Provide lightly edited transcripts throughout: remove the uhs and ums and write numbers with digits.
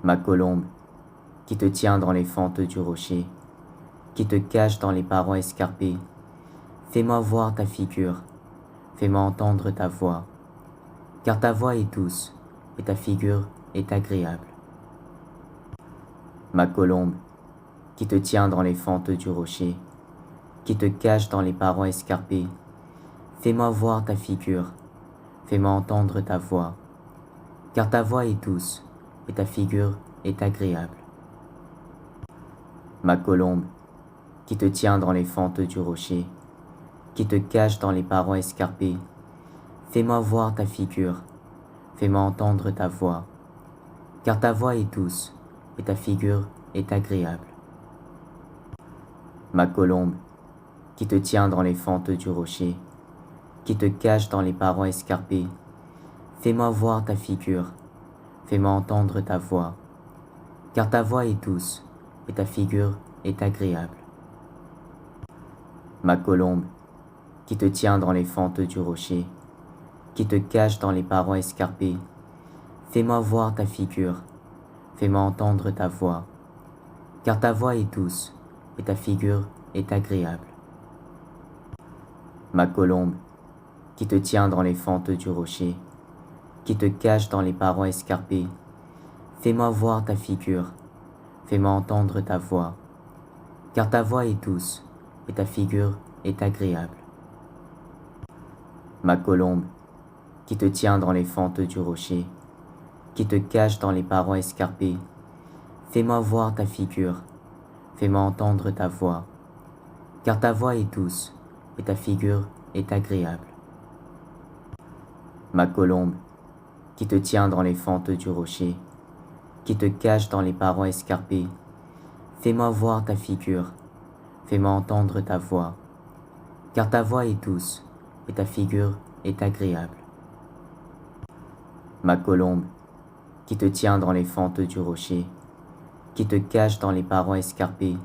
Ma colombe, qui te tient dans les fentes du rocher, qui te cache dans les parois escarpées, fais-moi voir ta figure, fais-moi entendre ta voix, car ta voix est douce et ta figure est agréable. Ma colombe, qui te tient dans les fentes du rocher, qui te cache dans les parois escarpées, fais-moi voir ta figure, fais-moi entendre ta voix, car ta voix est douce et ta figure est agréable. Ma colombe, qui te tient dans les fentes du rocher, qui te cache dans les parois escarpées, fais-moi voir ta figure, fais-moi entendre ta voix, car ta voix est douce et ta figure est agréable. Ma colombe, qui te tient dans les fentes du rocher, qui te cache dans les parois escarpées, fais-moi voir ta figure, fais-moi entendre ta voix, car ta voix est douce et ta figure est agréable. Ma colombe, qui te tient dans les fentes du rocher, qui te cache dans les parois escarpées, fais-moi voir ta figure, fais-moi entendre ta voix, car ta voix est douce et ta figure est agréable. Ma colombe, qui te tient dans les fentes du rocher, qui te cache dans les parois escarpées, fais-moi voir ta figure, fais-moi entendre ta voix, car ta voix est douce et ta figure est agréable. Ma colombe, qui te tient dans les fentes du rocher, qui te cache dans les parois escarpées, fais-moi voir ta figure, fais-moi entendre ta voix, car ta voix est douce et ta figure est agréable. Ma colombe, qui te tient dans les fentes du rocher, qui te cache dans les parois escarpées, fais-moi voir ta figure, fais-moi entendre ta voix, car ta voix est douce et ta figure est agréable. Ma colombe, qui te tient dans les fentes du rocher, qui te cache dans les parois escarpées,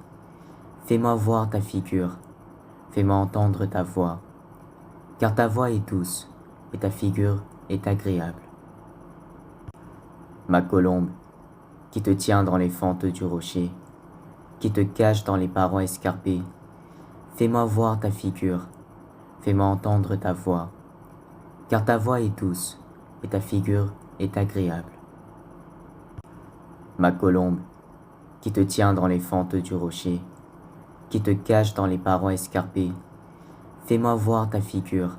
fais-moi voir ta figure, fais-moi entendre ta voix, car ta voix est douce et ta figure est agréable. Ma colombe, qui te tient dans les fentes du rocher, qui te cache dans les parois escarpées, fais-moi voir ta figure, fais-moi entendre ta voix, car ta voix est douce et ta figure est agréable. Ma colombe, qui te tient dans les fentes du rocher, qui te cache dans les parois escarpées, fais-moi voir ta figure,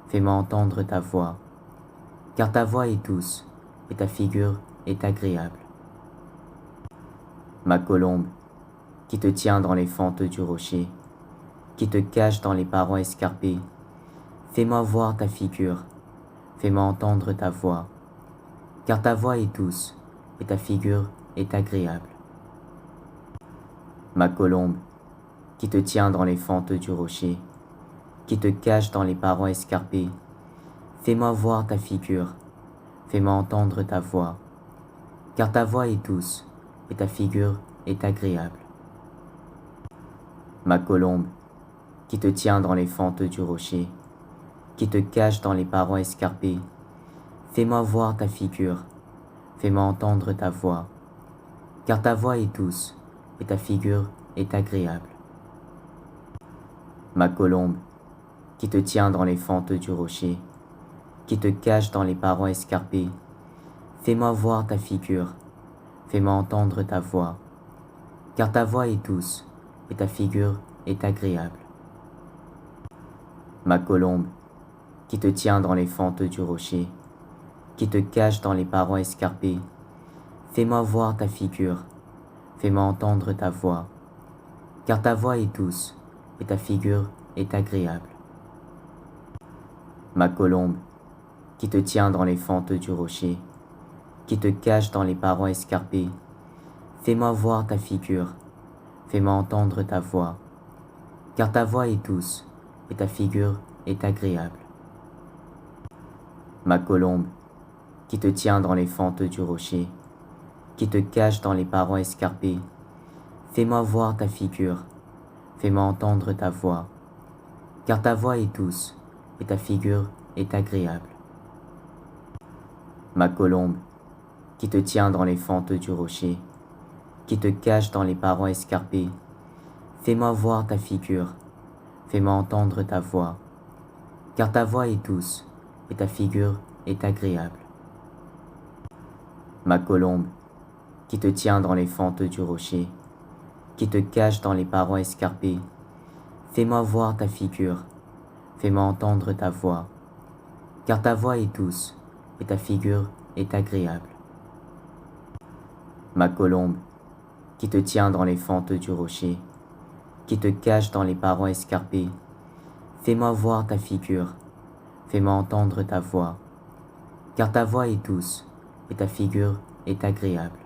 fais-moi entendre ta voix, car ta voix est douce et ta figure est agréable. Ma colombe, qui te tient dans les fentes du rocher, qui te cache dans les parois escarpées, fais-moi voir ta figure, fais-moi entendre ta voix, car ta voix est douce et ta figure est agréable. Ma colombe, qui te tient dans les fentes du rocher, qui te cache dans les parois escarpées, fais-moi voir ta figure, fais-moi entendre ta voix, car ta voix est douce et ta figure est agréable. Ma colombe, qui te tient dans les fentes du rocher, qui te cache dans les parois escarpées, fais-moi voir ta figure, fais-moi entendre ta voix, car ta voix est douce et ta figure est agréable. Ma colombe, qui te tient dans les fentes du rocher, qui te cache dans les parois escarpées, fais-moi voir ta figure, fais-moi entendre ta voix, car ta voix est douce et ta figure est agréable. Ma colombe, qui te tient dans les fentes du rocher, qui te cache dans les parois escarpées, fais-moi voir ta figure, fais-moi entendre ta voix, car ta voix est douce et ta figure est agréable. Ma colombe, qui te tient dans les fentes du rocher, qui te cache dans les parois escarpées, fais-moi voir ta figure, fais-moi entendre ta voix, car ta voix est douce et ta figure est agréable. Ma colombe, qui te tient dans les fentes du rocher, qui te cache dans les parois escarpées, fais-moi voir ta figure, fais-moi entendre ta voix, car ta voix est douce et ta figure est agréable. Ma colombe, qui te tient dans les fentes du rocher, qui te cache dans les parois escarpées, fais-moi voir ta figure, fais-moi entendre ta voix, car ta voix est douce et ta figure est agréable. Ma colombe, qui te tient dans les fentes du rocher, qui te cache dans les parois escarpées, fais-moi voir ta figure, fais-moi entendre ta voix, car ta voix est douce et ta figure est agréable. Ma colombe, qui te tient dans les fentes du rocher, qui te cache dans les parois escarpées, fais-moi voir ta figure, fais-moi entendre ta voix, car ta voix est douce et ta figure est agréable.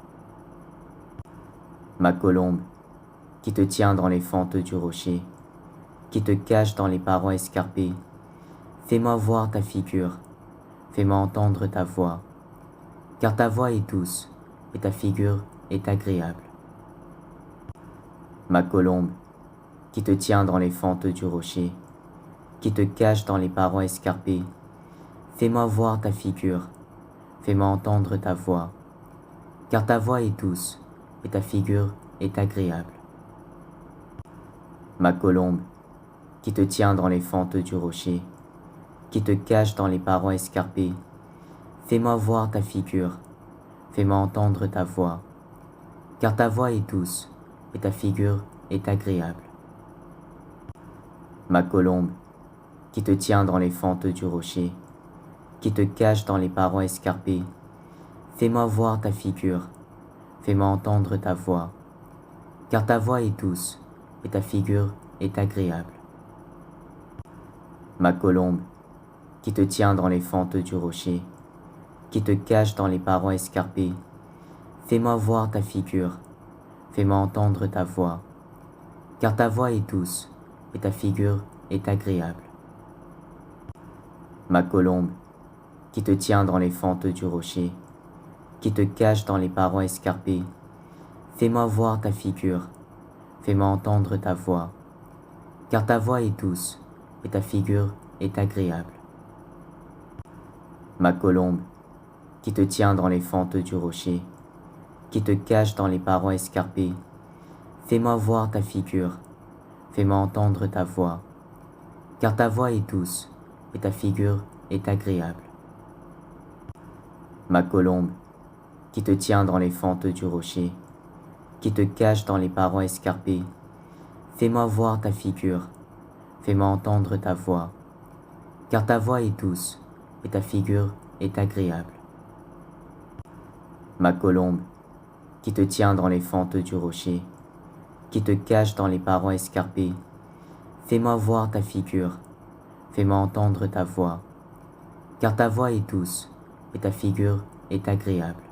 Ma colombe, qui te tient dans les fentes du rocher, qui te cache dans les parois escarpées, fais-moi voir ta figure, fais-moi entendre ta voix, car ta voix est douce et ta figure est agréable. Ma colombe, qui te tient dans les fentes du rocher, qui te cache dans les parois escarpées, fais-moi voir ta figure, fais-moi entendre ta voix, car ta voix est douce et ta figure est agréable. Ma colombe, qui te tient dans les fentes du rocher, qui te cache dans les parois escarpées, fais-moi voir ta figure, fais-moi entendre ta voix, car ta voix est douce et ta figure est agréable. Ma colombe, qui te tient dans les fentes du rocher, qui te cache dans les parois escarpées, fais-moi voir ta figure, fais-moi entendre ta voix, car ta voix est douce et ta figure est agréable. Ma colombe, qui te tient dans les fentes du rocher, qui te cache dans les parois escarpées, fais-moi voir ta figure, fais-moi entendre ta voix, car ta voix est douce et ta figure est agréable. Ma colombe, qui te tient dans les fentes du rocher, qui te cache dans les parois escarpées, fais-moi voir ta figure, fais-moi entendre ta voix, car ta voix est douce et ta figure est agréable. Ma colombe, qui te tient dans les fentes du rocher, qui te cache dans les parois escarpées, fais-moi voir ta figure, fais-moi entendre ta voix, car ta voix est douce et ta figure est agréable. Ma colombe, qui te tient dans les fentes du rocher, qui te cache dans les parois escarpées, fais-moi voir ta figure, fais-moi entendre ta voix, car ta voix est douce et ta figure est agréable. Ma colombe, qui te tient dans les fentes du rocher, qui te cache dans les parois escarpées, fais-moi voir ta figure, fais-moi entendre ta voix, car ta voix est douce et ta figure est agréable.